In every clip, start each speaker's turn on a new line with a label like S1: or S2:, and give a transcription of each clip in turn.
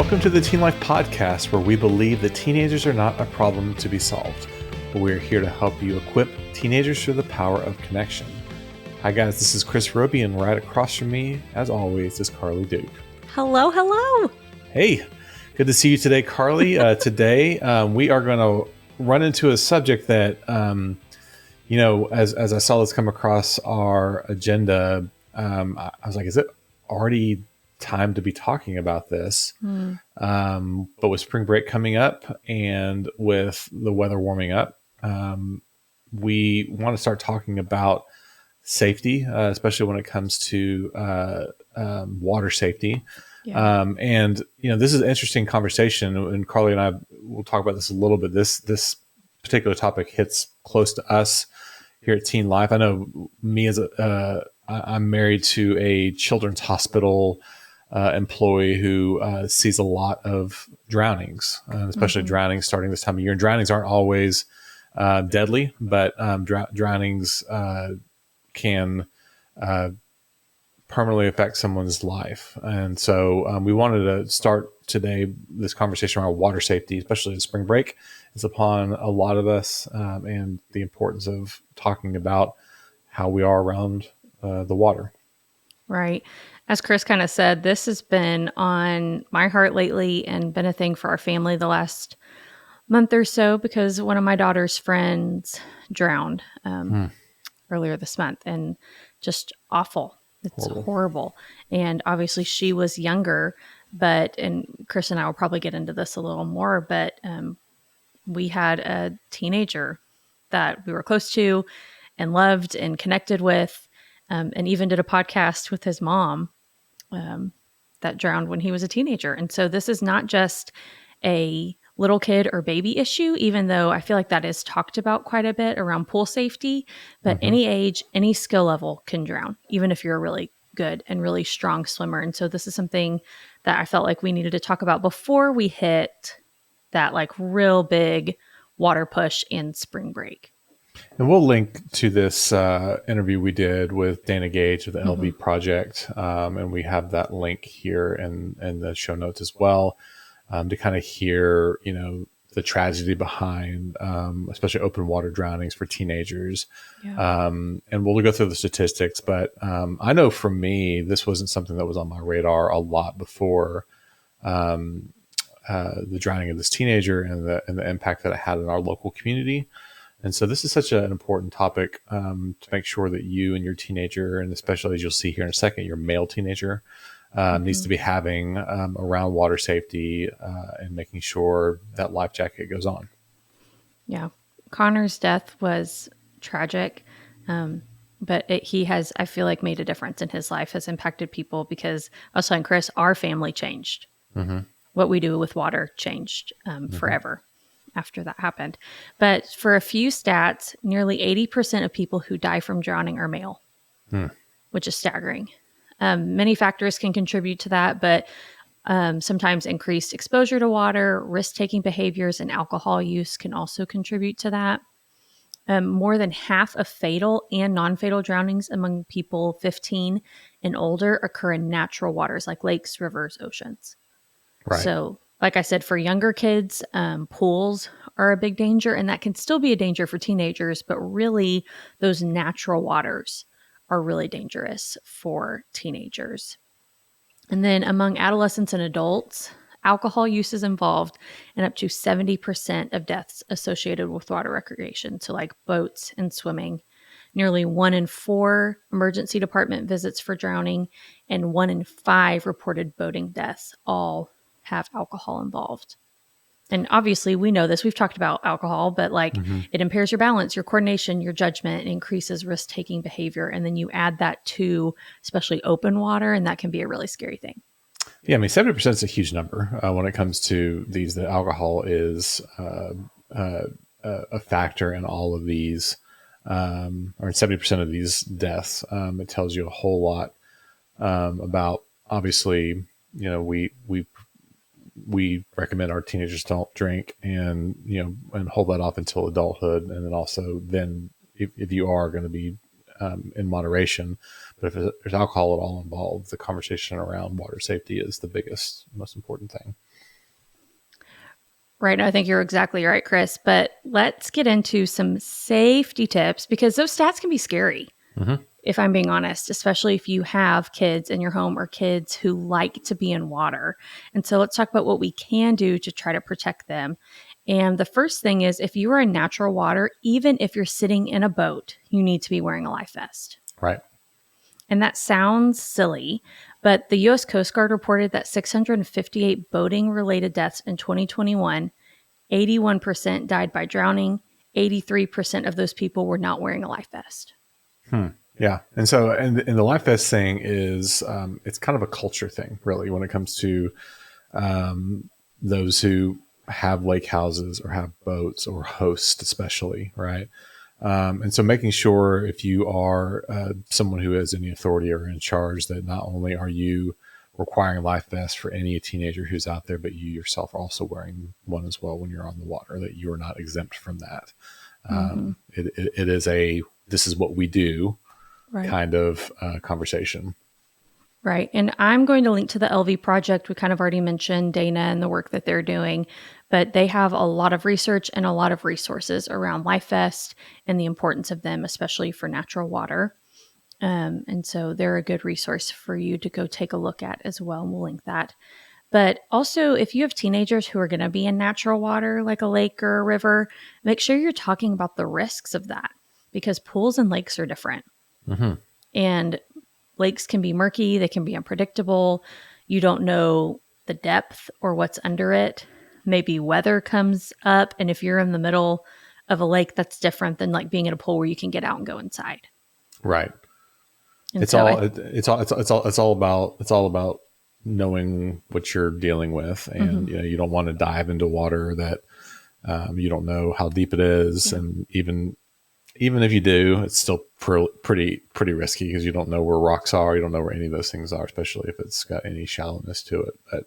S1: Welcome to the Teen Life Podcast, where we believe that teenagers are not a problem to be solved, but we are here to help you equip teenagers through the power of connection. Hi guys, this is Chris Robey, and right across from me, as always, is Karlie Duke.
S2: Hello, hello.
S1: Hey, good to see you today, Karlie. Today, we are going to run into a subject that, as I saw this come across our agenda, I was like, is it already time to be talking about this? But with spring break coming up and with the weather warming up, we want to start talking about safety, especially when it comes to water safety.
S2: Yeah.
S1: This is an interesting conversation, and Karlie and I will talk about this a little bit. This particular topic hits close to us here at Teen Life. I know me I'm married to a children's hospital employee who sees a lot of drownings, especially drownings starting this time of year. And drownings aren't always deadly, but drownings can permanently affect someone's life. And so we wanted to start today this conversation around water safety, especially in spring break. It's upon a lot of us, and the importance of talking about how we are around the water.
S2: Right. As Chris kind of said, this has been on my heart lately and been a thing for our family the last month or so, because one of my daughter's friends drowned earlier this month, and just awful. It's horrible. And obviously she was younger, and Chris and I will probably get into this a little more, but we had a teenager that we were close to and loved and connected with, and even did a podcast with his mom that drowned when he was a teenager. And so this is not just a little kid or baby issue, even though I feel like that is talked about quite a bit around pool safety, but any age, any skill level can drown, even if you're a really good and really strong swimmer. And so this is something that I felt like we needed to talk about before we hit that like real big water push in spring break.
S1: And we'll link to this interview we did with Dana Gage of the LB Project. And we have that link here in the show notes as well, to kind of hear, the tragedy behind, especially open water drownings for teenagers. Yeah. And we'll go through the statistics, but I know for me, this wasn't something that was on my radar a lot before the drowning of this teenager and the impact that it had in our local community. And so this is such an important topic to make sure that you and your teenager, and especially as you'll see here in a second, your male teenager needs to be having around water safety and making sure that life jacket goes on.
S2: Yeah. Connor's death was tragic, but he has, I feel like, made a difference in his life, has impacted people, because I was telling Chris, our family changed. What we do with water changed forever after that happened. But for a few stats, nearly 80% of people who die from drowning are male, which is staggering. Many factors can contribute to that, but sometimes increased exposure to water, risk-taking behaviors, and alcohol use can also contribute to that. More than half of fatal and non-fatal drownings among people 15 and older occur in natural waters like lakes, rivers, oceans.
S1: Right.
S2: So, like I said, for younger kids, pools are a big danger, and that can still be a danger for teenagers, but really those natural waters are really dangerous for teenagers. And then among adolescents and adults, alcohol use is involved in up to 70% of deaths associated with water recreation, so like boats and swimming. Nearly 1 in 4 emergency department visits for drowning, and 1 in 5 reported boating deaths all have alcohol involved. And obviously we know this, we've talked about alcohol, but it impairs your balance, your coordination, your judgment, and increases risk-taking behavior. And then you add that to especially open water, and that can be a really scary thing.
S1: Yeah. I mean, 70% is a huge number when it comes to these. The alcohol is a factor in all of these, or in 70% of these deaths. It tells you a whole lot about, obviously, we recommend our teenagers don't drink, and hold that off until adulthood. And then also if you are going to be in moderation, but if there's alcohol at all involved, the conversation around water safety is the biggest, most important thing.
S2: Right. I think you're exactly right, Chris. But let's get into some safety tips because those stats can be scary,
S1: Mm-hmm.
S2: if I'm being honest, especially if you have kids in your home or kids who like to be in water. And so let's talk about what we can do to try to protect them. And the first thing is if you are in natural water, even if you're sitting in a boat, you need to be wearing a life vest.
S1: Right.
S2: And that sounds silly, but the U.S. Coast Guard reported that 658 boating related deaths in 2021, 81% died by drowning. 83% of those people were not wearing a life vest.
S1: Yeah. And so, and the life vest thing is, it's kind of a culture thing, really, when it comes to those who have lake houses or have boats or host, especially, right? And so making sure if you are someone who has any authority or in charge that not only are you requiring life vests for any teenager who's out there, but you yourself are also wearing one as well when you're on the water, that you are not exempt from that. It is this is what we do
S2: Right.
S1: kind of conversation.
S2: Right. And I'm going to link to the LV project. We kind of already mentioned Dana and the work that they're doing, but they have a lot of research and a lot of resources around life vest and the importance of them, especially for natural water. And so they're a good resource for you to go take a look at as well. And we'll link that. But also, if you have teenagers who are going to be in natural water, like a lake or a river, make sure you're talking about the risks of that because pools and lakes are different.
S1: Mm-hmm.
S2: And lakes can be murky, they can be unpredictable. You don't know the depth or what's under it. Maybe weather comes up. And if you're in the middle of a lake, that's different than like being in a pool where you can get out and go inside.
S1: Right.
S2: And
S1: It's
S2: so
S1: all it's all about knowing what you're dealing with, and you don't want to dive into water that you don't know how deep it is, and even if you do, it's still pretty risky because you don't know where rocks are, you don't know where any of those things are, especially if it's got any shallowness to it. But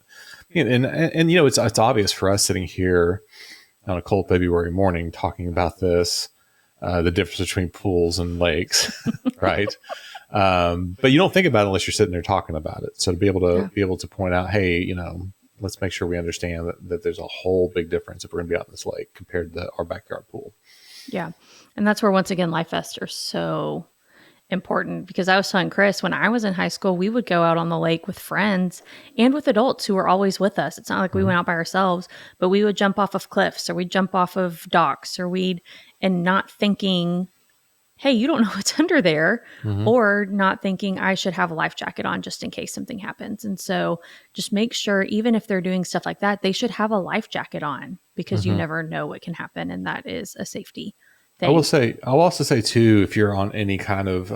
S1: and it's obvious for us sitting here on a cold February morning talking about this, the difference between pools and lakes, right? But you don't think about it unless you're sitting there talking about it. So to be able to point out, hey, let's make sure we understand that there's a whole big difference if we're going to be out in this lake compared to our backyard pool.
S2: Yeah. And that's where, once again, life vests are so important because I was telling Chris when I was in high school, we would go out on the lake with friends and with adults who were always with us. It's not like we went out by ourselves, but we would jump off of cliffs or we'd jump off of docks and not thinking, hey, you don't know what's under there, or not thinking I should have a life jacket on just in case something happens. And so just make sure, even if they're doing stuff like that, they should have a life jacket on because you never know what can happen. And that is a safety thing.
S1: I'll also say too, if you're on any kind of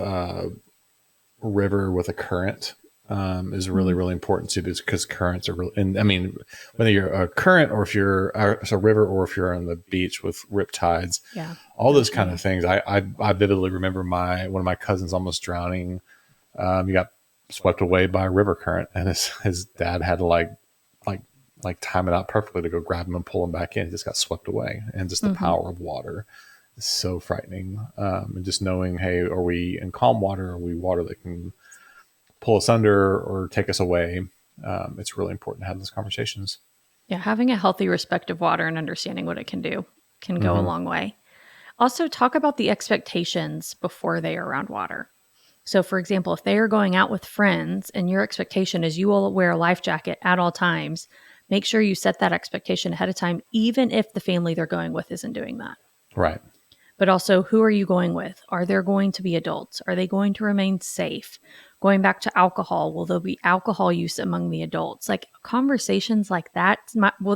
S1: river with a current, is really, really important too, because currents are really, and I mean, whether you're a current or if you're a river or if you're on the beach with rip tides, all those kind of things. I vividly remember one of my cousins almost drowning. He got swept away by a river current, and his dad had to like time it out perfectly to go grab him and pull him back in. He just got swept away, and just the power of water is so frightening. And just knowing, hey, are we in calm water? Are we water that can pull us under or take us away? It's really important to have those conversations.
S2: Yeah, having a healthy respect of water and understanding what it can do can go a long way. Also, talk about the expectations before they are around water. So, for example, if they are going out with friends and your expectation is you will wear a life jacket at all times, make sure you set that expectation ahead of time, even if the family they're going with isn't doing that.
S1: Right.
S2: But also, who are you going with? Are there going to be adults? Are they going to remain safe? Going back to alcohol, will there be alcohol use among the adults? Like conversations like that,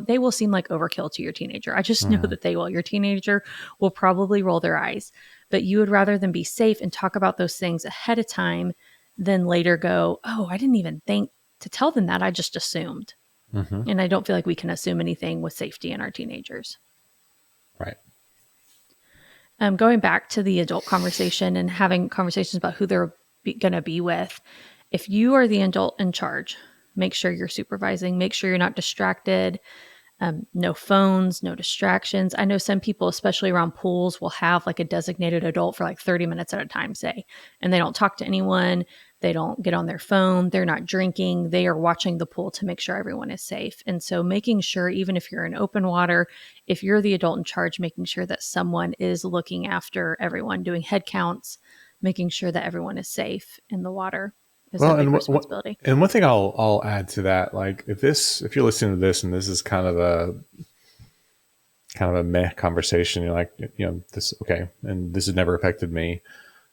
S2: they will seem like overkill to your teenager. I just know that they will. Your teenager will probably roll their eyes, but you would rather them be safe and talk about those things ahead of time than later go, oh, I didn't even think to tell them that. I just assumed. And I don't feel like we can assume anything with safety in our teenagers.
S1: Right.
S2: Going back to the adult conversation and having conversations about who they're going to be with. If you are the adult in charge, make sure you're supervising, make sure you're not distracted. No phones, no distractions. I know some people, especially around pools, will have like a designated adult for like 30 minutes at a time, say, and they don't talk to anyone. They don't get on their phone. They're not drinking. They are watching the pool to make sure everyone is safe. And so making sure, even if you're in open water, if you're the adult in charge, making sure that someone is looking after everyone, doing head counts, making sure that everyone is safe in the water is a
S1: Well,
S2: big responsibility.
S1: and one thing I'll add to that, like if you're listening to this and this is kind of a meh conversation, you're like, this okay, and this has never affected me.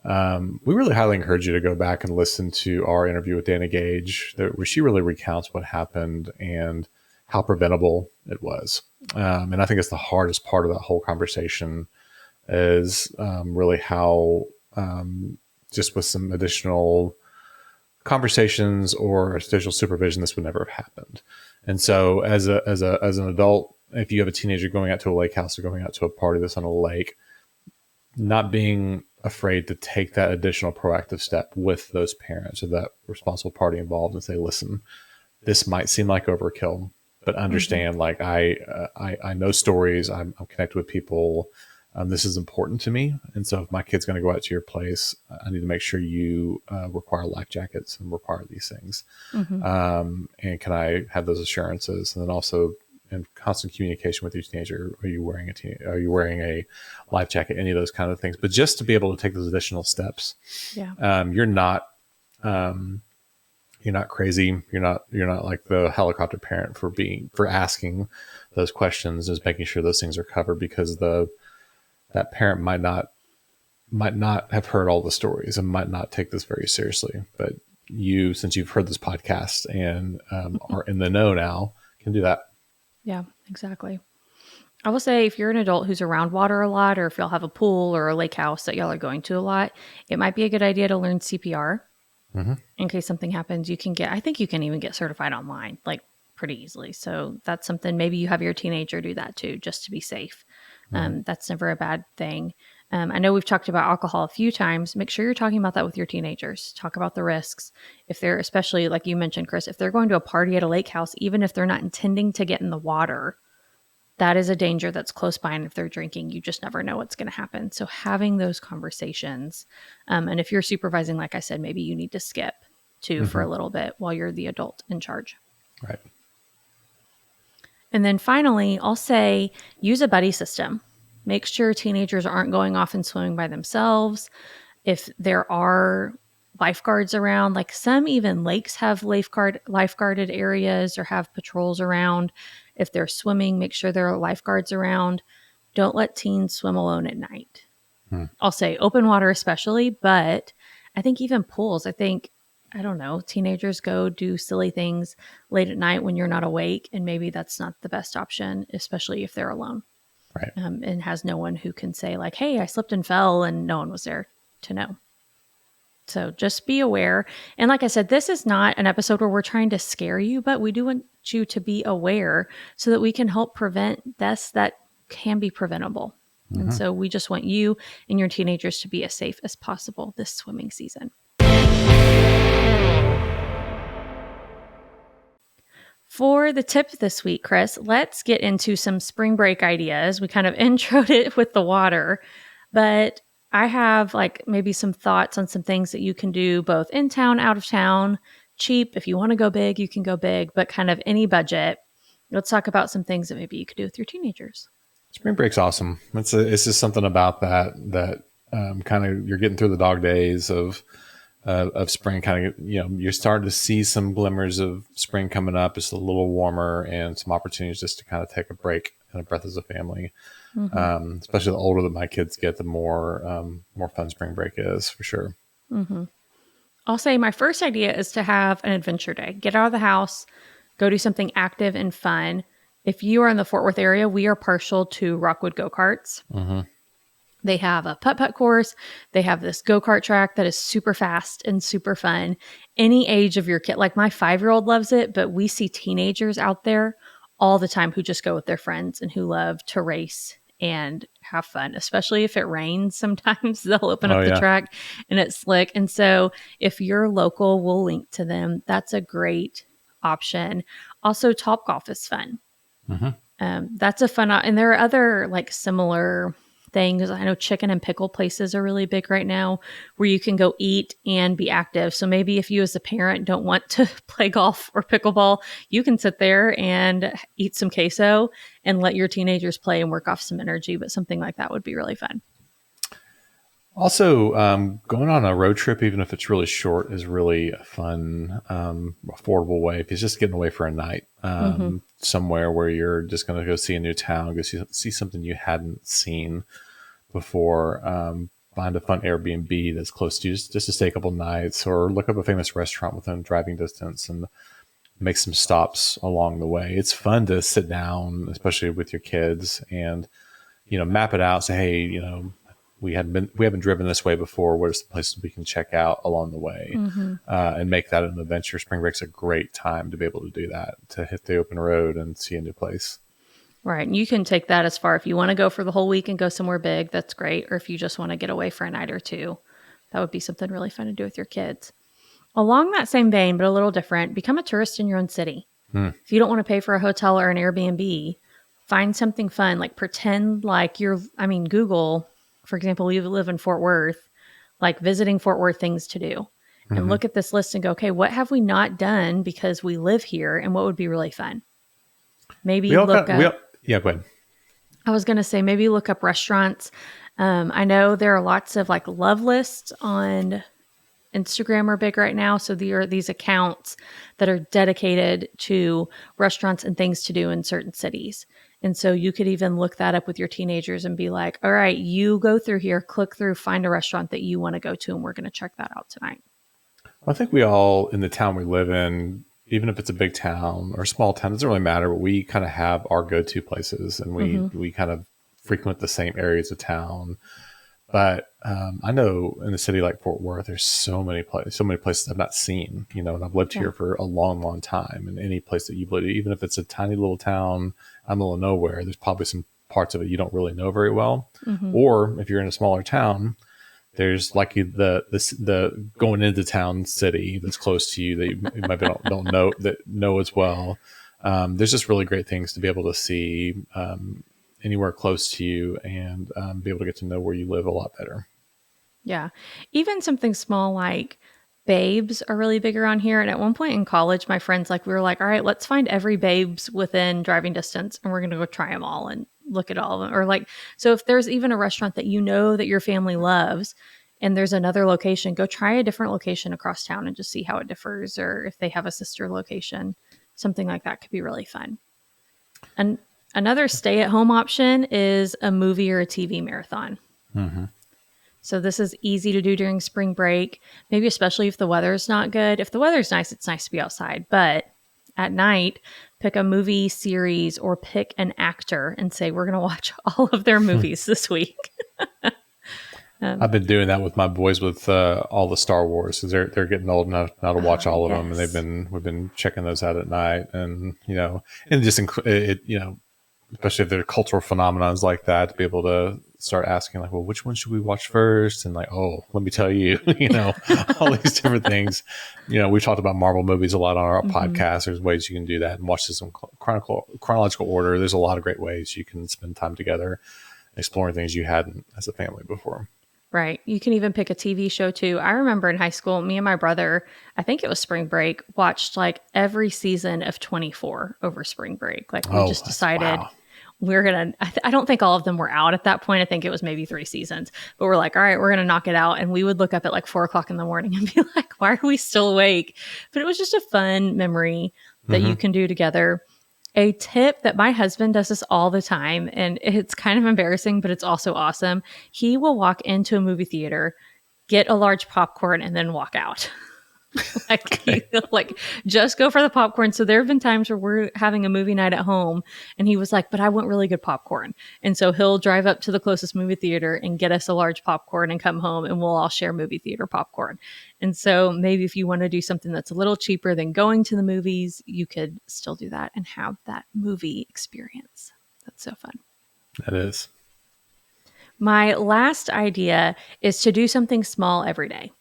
S1: We really highly encourage you to go back and listen to our interview with Dana Gage, where she really recounts what happened and how preventable it was. And I think it's the hardest part of that whole conversation is really how just with some additional conversations or additional supervision, this would never have happened. And so as an adult, if you have a teenager going out to a lake house or going out to a party that's on a lake, not being afraid to take that additional proactive step with those parents or that responsible party involved and say, listen, this might seem like overkill, but understand, like I know stories, I'm connected with people. This is important to me. And so if my kid's going to go out to your place, I need to make sure you require life jackets and require these things. And can I have those assurances? And then also in constant communication with your teenager, are you wearing a life jacket, any of those kind of things, but just to be able to take those additional steps. You're not crazy. You're not like the helicopter parent for asking those questions, is making sure those things are covered, because that parent might not have heard all the stories and might not take this very seriously. But you, since you've heard this podcast and are in the know now, can do that.
S2: Yeah, exactly. I will say if you're an adult who's around water a lot, or if y'all have a pool or a lake house that y'all are going to a lot, it might be a good idea to learn CPR in case something happens. I think you can even get certified online, like pretty easily. So that's something, maybe you have your teenager do that too, just to be safe. That's never a bad thing. I know we've talked about alcohol a few times. Make sure you're talking about that with your teenagers. Talk about the risks. If they're, especially like you mentioned, Chris, if they're going to a party at a lake house, even if they're not intending to get in the water, that is a danger that's close by. And if they're drinking, you just never know what's going to happen. So having those conversations. And if you're supervising, like I said, maybe you need to skip too for a little bit while you're the adult in charge.
S1: Right.
S2: And then finally, I'll say use a buddy system. Make sure teenagers aren't going off and swimming by themselves. If there are lifeguards around, like some even lakes have lifeguarded areas or have patrols around. If they're swimming, make sure there are lifeguards around. Don't let teens swim alone at night. I'll say open water especially, but I think even pools, I don't know, teenagers go do silly things late at night when you're not awake, and maybe that's not the best option, especially if they're alone.
S1: Right.
S2: And has no one who can say like, hey, I slipped and fell, and no one was there to know. So just be aware. And like I said, this is not an episode where we're trying to scare you, but we do want you to be aware so that we can help prevent deaths that can be preventable. And so we just want you and your teenagers to be as safe as possible this swimming season. For the tip this week, Chris, let's get into some spring break ideas. We kind of introed it with the water, but I have like maybe some thoughts on some things that you can do both in town, out of town, cheap. If you want to go big, you can go big, but kind of any budget. Let's talk about some things that maybe you could do with your teenagers.
S1: Spring break's awesome. It's just something about that kind of, you're getting through the dog days of spring. Kind of, you're starting to see some glimmers of spring coming up. It's a little warmer and some opportunities just to kind of take a break and a breath as a family. Especially the older that my kids get, the more fun spring break is, for sure.
S2: I'll say my first idea is to have an adventure day. Get out of the house, go do something active and fun. If you are in the Fort Worth area, we are partial to Rockwood go-karts. They have a putt-putt course. They have this go-kart track that is super fast and super fun. Any age of your kid, like my 5-year-old loves it, but we see teenagers out there all the time who just go with their friends and who love to race and have fun, especially if it rains. Sometimes they'll open up the track and it's slick. And so if you're local, we'll link to them. That's a great option. Also, Topgolf is fun. That's a fun, and there are other like similar things. I know chicken and pickle places are really big right now where you can go eat and be active. So maybe if you as a parent don't want to play golf or pickleball, you can sit there and eat some queso and let your teenagers play and work off some energy. But something like that would be really fun.
S1: Also, going on a road trip, even if it's really short, is really a fun, affordable way. If it's just getting away for a night, somewhere where you're just going to go see a new town, go see something you hadn't seen before, find a fun Airbnb that's close to you, just to stay a couple nights, or look up a famous restaurant within driving distance and make some stops along the way. It's fun to sit down, especially with your kids, and map it out. Say, hey, we haven't driven this way before. What are some places we can check out along the way, and make that an adventure? Spring break's a great time to be able to do that, to hit the open road and see a new place.
S2: Right. And you can take that as far if you want to go for the whole week and go somewhere big, that's great. Or if you just want to get away for a night or two, that would be something really fun to do with your kids. Along that same vein, but a little different, become a tourist in your own city. If you don't want to pay for a hotel or an Airbnb, find something fun, like pretend like Google, for example, you live in Fort Worth, like visiting Fort Worth things to do. And look at this list and go, okay, what have we not done because we live here and what would be really fun? Maybe
S1: Yeah, go ahead.
S2: I was going to say, maybe look up restaurants. I know there are lots of like love lists on Instagram are big right now. So there are these accounts that are dedicated to restaurants and things to do in certain cities. And so you could even look that up with your teenagers and be like, all right, you go through here, click through, find a restaurant that you want to go to. And we're going to check that out tonight.
S1: I think we all, in the town we live in, even if it's a big town or a small town, it doesn't really matter, but we kind of have our go-to places, and we kind of frequent the same areas of town. But I know in a city like Fort Worth, there's so many places I've not seen, and I've lived here for a long, long time. And any place that you've lived, even if it's a tiny little town out in the middle of nowhere, there's probably some parts of it you don't really know very well. Or if you're in a smaller town, there's like the going into town city that's close to you that you maybe don't know as well. There's just really great things to be able to see anywhere close to you, and be able to get to know where you live a lot better.
S2: Yeah. Even something small like Babes are really big around here. And at one point in college, my friends, we were like, all right, let's find every Babes within driving distance and we're going to go try them all and look at all of them. Or so if there's even a restaurant that that your family loves and there's another location, go try a different location across town and just see how it differs, or if they have a sister location, something like that could be really fun. And another stay-at-home option is a movie or a TV marathon. So this is easy to do during spring break, maybe especially if the weather's not good. If the weather's nice, it's nice to be outside. But at night, pick a movie series or pick an actor and say, we're going to watch all of their movies this week.
S1: I've been doing that with my boys with all the Star Wars, because they're getting old enough now to watch all of them, and we've been checking those out at night, and and just especially if they're cultural phenomenons like that, to be able to start asking well, which one should we watch first? And let me tell you, all these different things. We talked about Marvel movies a lot on our podcast. There's ways you can do that and watch this in chronological order. There's a lot of great ways you can spend time together exploring things you hadn't as a family before.
S2: Right. You can even pick a TV show too. I remember in high school, me and my brother, I think it was spring break, watched every season of 24 over spring break. We just decided we're going to, I don't think all of them were out at that point. I think it was maybe 3 seasons, but we're like, all right, we're going to knock it out. And we would look up at 4:00 in the morning and be like, why are we still awake? But it was just a fun memory that you can do together. A tip that my husband does this all the time, and it's kind of embarrassing, but it's also awesome. He will walk into a movie theater, get a large popcorn, and then walk out. Just go for the popcorn. So there have been times where we're having a movie night at home and he was like, but I want really good popcorn. And so he'll drive up to the closest movie theater and get us a large popcorn and come home, and we'll all share movie theater popcorn. And so maybe if you want to do something that's a little cheaper than going to the movies, you could still do that and have that movie experience. That's so fun.
S1: That is.
S2: My last idea is to do something small every day.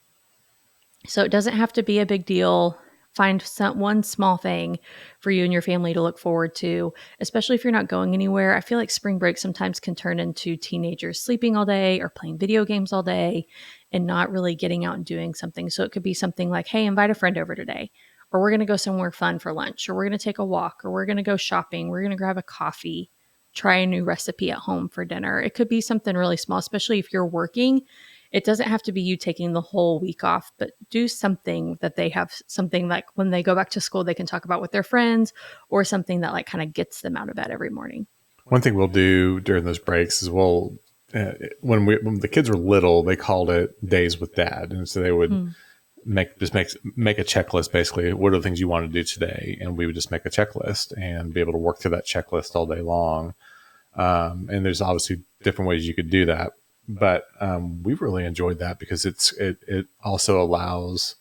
S2: So it doesn't have to be a big deal find one small thing for you and your family to look forward to, especially if you're not going anywhere. I feel like spring break sometimes can turn into teenagers sleeping all day or playing video games all day and not really getting out and doing something. So it could be something like, hey, invite a friend over today, or we're going to go somewhere fun for lunch, or we're going to take a walk, or we're going to go shopping. We're going to grab a coffee, try a new recipe at home for dinner. It could be something really small, especially if you're working. It doesn't have to be you taking the whole week off, but do something that they have, something like when they go back to school, they can talk about with their friends, or something that like kind of gets them out of bed every morning.
S1: One thing we'll do during those breaks is when the kids were little, they called it Days with Dad. And so they would make a checklist, basically. What are the things you want to do today? And we would just make a checklist and be able to work through that checklist all day long. And there's obviously different ways you could do that. But we've really enjoyed that because it also allows,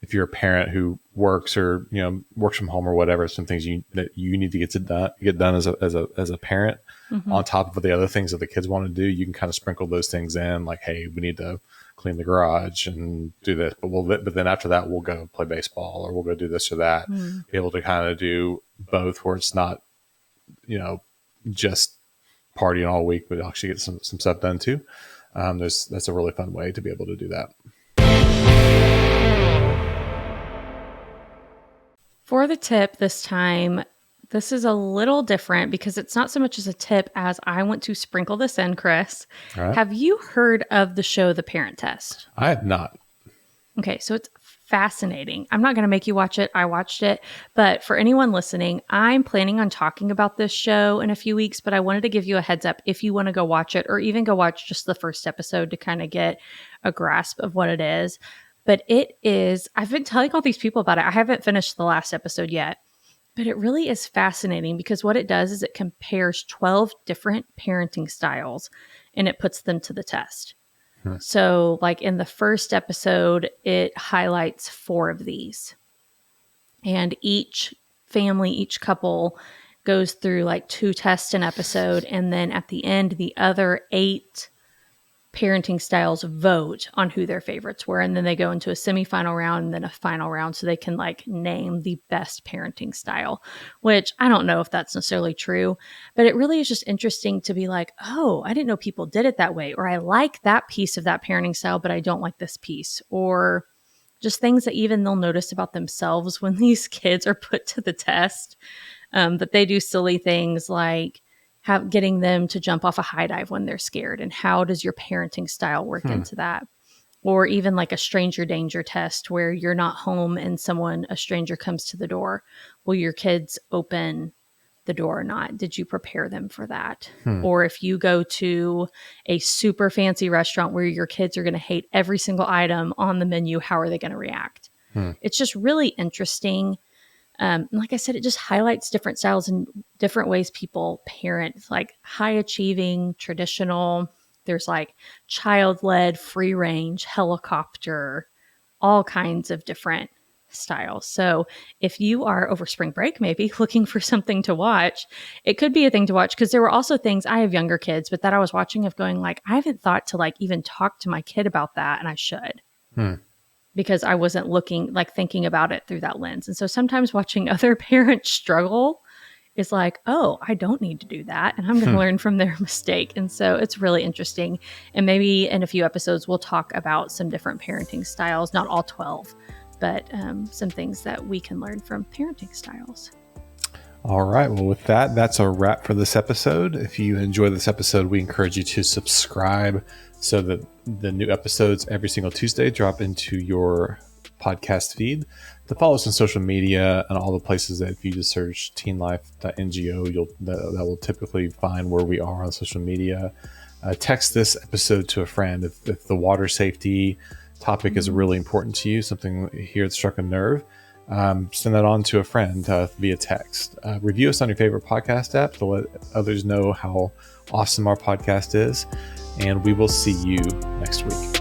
S1: if you're a parent who works or works from home or whatever, some things that you need to get done as a parent, on top of the other things that the kids want to do, you can kind of sprinkle those things in, like, hey, we need to clean the garage and do this, but then after that we'll go play baseball, or we'll go do this or that. Be able to kind of do both, where it's not just partying all week, but actually get some stuff done too. That's a really fun way to be able to do that.
S2: For the tip this time, this is a little different because it's not so much as a tip as I want to sprinkle this in, Chris.
S1: All right.
S2: Have you heard of the show The Parent Test?
S1: I have not.
S2: Okay, so it's fascinating. I'm not going to make you watch it. I watched it. But for anyone listening, I'm planning on talking about this show in a few weeks, but I wanted to give you a heads up if you want to go watch it, or even go watch just the first episode to kind of get a grasp of what it is. But it is, I've been telling all these people about it. I haven't finished the last episode yet, but it really is fascinating because what it does is it compares 12 different parenting styles and it puts them to the test. So like in the first episode, it highlights 4 of these, and each family, each couple goes through like 2 tests an episode. And then at the end, the other 8 parenting styles vote on who their favorites were. And then they go into a semifinal round and then a final round, so they can like name the best parenting style, which I don't know if that's necessarily true, but it really is just interesting to be like, oh, I didn't know people did it that way. Or I like that piece of that parenting style, but I don't like this piece. Or just things that even they'll notice about themselves when these kids are put to the test. That they do silly things like getting them to jump off a high dive when they're scared. And how does your parenting style work into that? Or even like a stranger danger test where you're not home and a stranger comes to the door. Will your kids open the door or not? Did you prepare them for that? Or if you go to a super fancy restaurant where your kids are going to hate every single item on the menu, how are they going to react? It's just really interesting. Like I said, it just highlights different styles and different ways people parent. It's like high achieving, traditional. There's like child-led, free range, helicopter, all kinds of different styles. So if you are over spring break, maybe looking for something to watch, it could be a thing to watch, because there were also things, I have younger kids, but that I was watching of going like, I haven't thought to like even talk to my kid about that, and I should. Because I wasn't thinking about it through that lens. And so sometimes watching other parents struggle is like, oh, I don't need to do that. And I'm going to learn from their mistake. And so it's really interesting. And maybe in a few episodes, we'll talk about some different parenting styles, not all 12, but some things that we can learn from parenting styles.
S1: All right. Well, with that, that's a wrap for this episode. If you enjoy this episode, we encourage you to subscribe so that the new episodes every single Tuesday drop into your podcast feed. To follow us on social media and all the places that if you just search teenlife.ngo, that will typically find where we are on social media. Text this episode to a friend if the water safety topic is really important to you, something here that struck a nerve. Send that on to a friend via text. Review us on your favorite podcast app to let others know how awesome our podcast is. And we will see you next week.